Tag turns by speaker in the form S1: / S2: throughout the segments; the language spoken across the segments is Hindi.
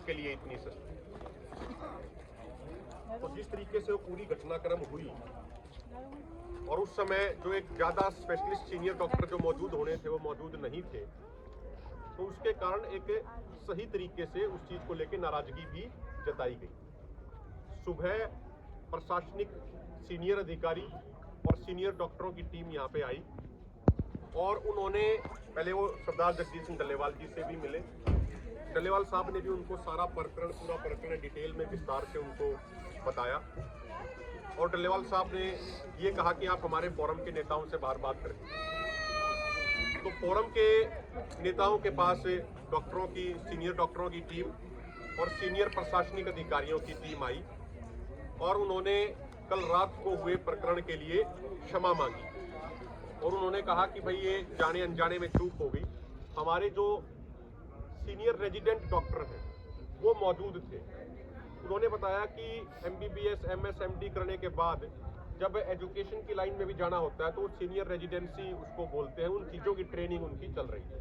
S1: के लिए इतनी सस्ती। तो जिस तरीके से वो पूरी घटनाक्रम हुई और उस समय जो एक ज़्यादा स्पेशलिस्ट सीनियर डॉक्टर जो मौजूद होने थे वो मौजूद नहीं थे, तो उसके कारण एक सही तरीके से उस चीज़ को लेकर नाराजगी भी जताई गई। सुबह प्रशासनिक सीनियर अधिकारी और सीनियर डॉक्टरों की टीम यहाँ पे आई और उन्होंने पहले वो सरदार जगजीत सिंह डल्लेवाल जी से भी मिले। डल्लेवाल साहब ने भी उनको पूरा प्रकरण डिटेल में विस्तार से उनको बताया और डल्लेवाल साहब ने ये कहा कि आप हमारे फोरम के नेताओं से बार बात करें। तो फोरम के नेताओं के पास डॉक्टरों की सीनियर डॉक्टरों की टीम और सीनियर प्रशासनिक अधिकारियों की टीम आई और उन्होंने कल रात को हुए प्रकरण के लिए क्षमा मांगी और उन्होंने कहा कि भाई ये जाने अनजाने में चूक हो गई। हमारे जो सीनियर रेजिडेंट डॉक्टर हैं वो मौजूद थे। उन्होंने बताया कि MBBS MS MD करने के बाद जब एजुकेशन की लाइन में भी जाना होता है तो सीनियर रेजिडेंसी उसको बोलते हैं, उन चीज़ों की ट्रेनिंग उनकी चल रही है,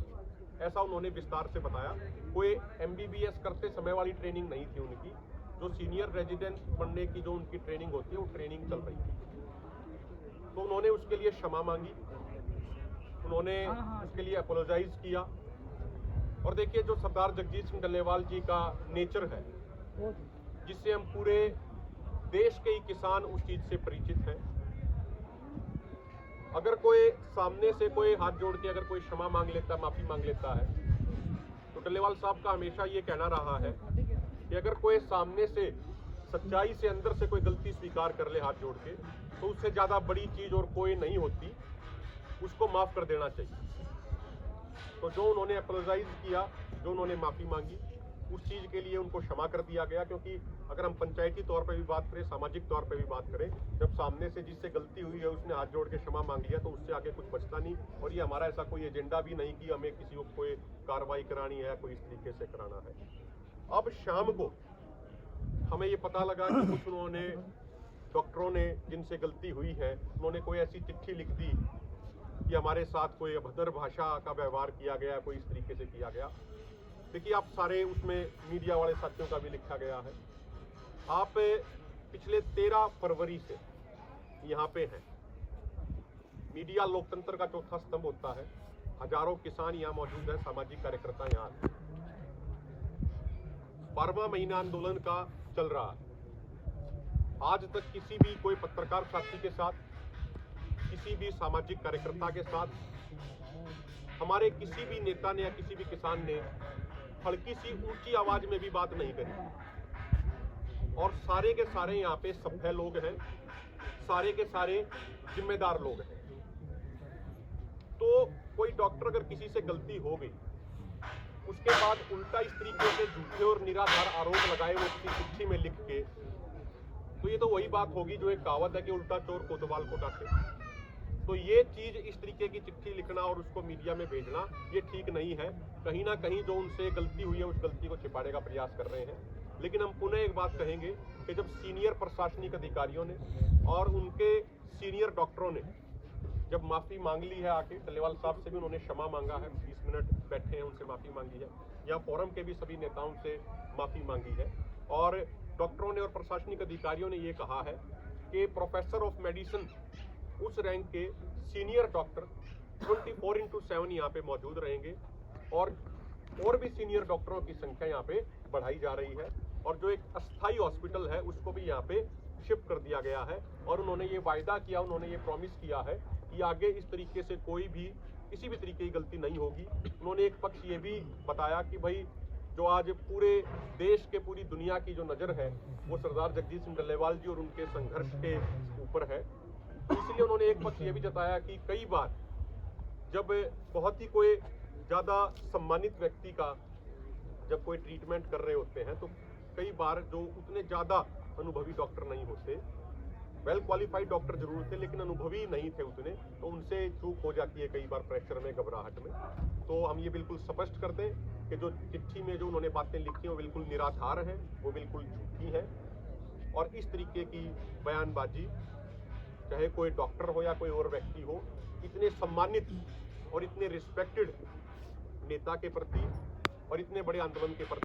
S1: ऐसा उन्होंने विस्तार से बताया। कोई MBBS करते समय वाली ट्रेनिंग नहीं थी उनकी, जो सीनियर रेजिडेंट बनने की जो उनकी ट्रेनिंग होती है वो ट्रेनिंग चल रही थी। तो उन्होंने उसके लिए क्षमा मांगी, उन्होंने उसके लिए अपोलोजाइज किया। और देखिए जो सरदार जगजीत सिंह डल्लेवाल जी का नेचर है, जिससे हम पूरे देश के ही किसान उस चीज से परिचित हैं। अगर कोई सामने से कोई हाथ जोड़ के अगर कोई क्षमा मांग लेता, माफी मांग लेता है, तो डल्लेवाल साहब का हमेशा ये कहना रहा है कि अगर कोई सामने से सच्चाई से अंदर से कोई गलती स्वीकार कर ले हाथ जोड़ के, तो उससे ज्यादा बड़ी चीज और कोई नहीं होती, उसको माफ कर देना चाहिए। तो जो उन्होंने अपोलोजाइज किया, जो उन्होंने माफी मांगी, उस चीज के लिए उनको क्षमा कर दिया गया। क्योंकि अगर हम पंचायती तौर पर भी बात करें, सामाजिक तौर पर भी बात करें, जब सामने से जिससे गलती हुई है उसने हाथ जोड़ के क्षमा मांग लिया तो उससे आगे कुछ बचता नहीं। और ये हमारा ऐसा कोई एजेंडा भी नहीं कि हमें किसी को कोई कार्रवाई करानी है, कोई इस तरीके से कराना है। अब शाम को हमें ये पता लगा कि कुछ उन्होंने डॉक्टरों ने जिनसे गलती हुई है, उन्होंने कोई ऐसी चिट्ठी लिख दी कि हमारे साथ कोई अभद्र भाषा का व्यवहार किया गया, कोई इस तरीके से किया गया। देखिए आप सारे उसमें मीडिया वाले साथियों का भी लिखा गया है। आप पिछले 13 फरवरी से यहाँ पे हैं। मीडिया लोकतंत्र का चौथा स्तंभ होता है। हजारों किसान यहाँ मौजूद हैं, सामाजिक कार्यकर्ता यहाँ हैं। 12वां महीना आंदोलन का चल रहा है। आज तक किसी भी कोई पत्रकार साथी के साथ, किसी भी सामाजिक कार्यकर्ता के साथ, हमारे किसी भी नेता ने या किसी भी किसान ने हल्की सी ऊंची आवाज में भी बात नहीं करी। और सारे के सारे यहाँ पे सभ्य लोग हैं, सारे के सारे जिम्मेदार लोग हैं। तो कोई डॉक्टर अगर किसी से गलती हो गई, उसके बाद उल्टा इस तरीके से झूठे और निराधार आरोप लगाए वो किसी चिट्ठी में लिख के, तो ये तो वही बात होगी जो एक कहावत है कि उल्टा चोर कोतवाल को काटे। तो ये चीज, इस तरीके की चिट्ठी लिखना और उसको मीडिया में भेजना, ये ठीक नहीं है। कहीं ना कहीं जो उनसे गलती हुई है उस गलती को छिपाने का प्रयास कर रहे हैं। लेकिन हम पुनः एक बात कहेंगे कि जब सीनियर प्रशासनिक अधिकारियों ने और उनके सीनियर डॉक्टरों ने जब माफी मांग ली है, आके डल्लेवाल साहब से भी उन्होंने क्षमा मांगा है, 20 मिनट बैठे हैं, उनसे माफी मांगी है, यहाँ फोरम के भी सभी नेताओं से माफी मांगी है। और डॉक्टरों ने और प्रशासनिक अधिकारियों ने ये कहा है कि प्रोफेसर ऑफ मेडिसिन उस रैंक के सीनियर डॉक्टर 24/7 यहाँ पे मौजूद रहेंगे और भी सीनियर डॉक्टरों की संख्या यहाँ पे बढ़ाई जा रही है। और जो एक अस्थायी हॉस्पिटल है उसको भी यहाँ पे शिफ्ट कर दिया गया है। और उन्होंने ये वायदा किया, उन्होंने ये प्रॉमिस किया है कि आगे इस तरीके से कोई भी किसी भी तरीके की गलती नहीं होगी। उन्होंने एक पक्ष ये भी बताया कि भाई जो आज पूरे देश के, पूरी दुनिया की जो नज़र है वो सरदार जगजीत सिंह डल्लेवाल जी और उनके संघर्ष के ऊपर है। तो इसलिए उन्होंने एक पक्ष ये भी जताया कि कई बार जब बहुत ही कोई ज़्यादा सम्मानित व्यक्ति का जब कोई ट्रीटमेंट कर रहे होते हैं तो कई बार जो उतने ज़्यादा अनुभवी डॉक्टर नहीं होते, वेल क्वालिफाइड डॉक्टर जरूर थे लेकिन अनुभवी नहीं थे उतने, तो उनसे चूक हो जाती है कई बार प्रेशर में, घबराहट में। तो हम ये बिल्कुल स्पष्ट कर दें कि जो चिट्ठी में जो उन्होंने बातें लिखी हैं वो बिल्कुल निराधार हैं, वो बिल्कुल झूठी हैं। और इस तरीके की बयानबाजी, चाहे कोई डॉक्टर हो या कोई और व्यक्ति हो, इतने सम्मानित और इतने रिस्पेक्टेड नेता के प्रति और इतने बड़े आंदोलन के प्रति